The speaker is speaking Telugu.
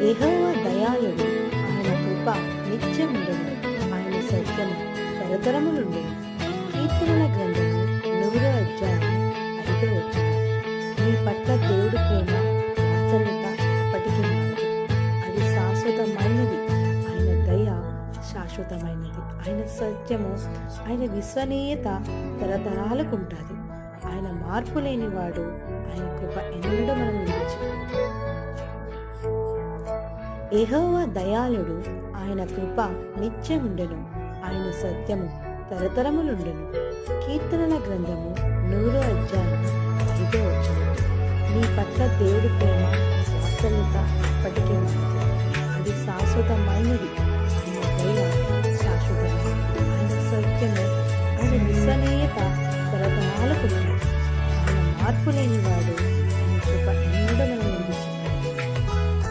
యెహోవా దయాళుడు, ఆయన కృప నిత్యముండును, ఆయన సత్యము తరతరములుండును. కీర్తనల గ్రంథము 100వ అధ్యాయం 5వ వచనం. నీ పట్ల దేవుడి ప్రేమ వాత్సల్యత ఎప్పటికీ మారదు. అది శాశ్వతమైనది. ఆయన దయ శాశ్వతమైనది. ఆయన సత్యము, ఆయన విశ్వనీయత తరతరాలకు ఉంటుంది. ఆయన మార్పు లేనివాడు. ఆయన కృప ఎన్నడూ మనం విడిచిపోదు. యెహోవా దయాళుడు, ఆయన కృప నిత్యముండును, ఆయన సత్యము తరతరములుండును. కీర్తనల గ్రంథము 100వ అధ్యాయం 5వ వచనం. నీ పట్ల దేవుడి ప్రేమ వాత్సల్యత ఎప్పటికీ మారదు. అది శాశ్వతమైనది. ఆయన దయ శాశ్వతమైనది. ఆయన సత్యము, ఆయన విశ్వనీయత తరతరాలకు ఉంటుంది. ఆయన మార్పు లేనివాడు.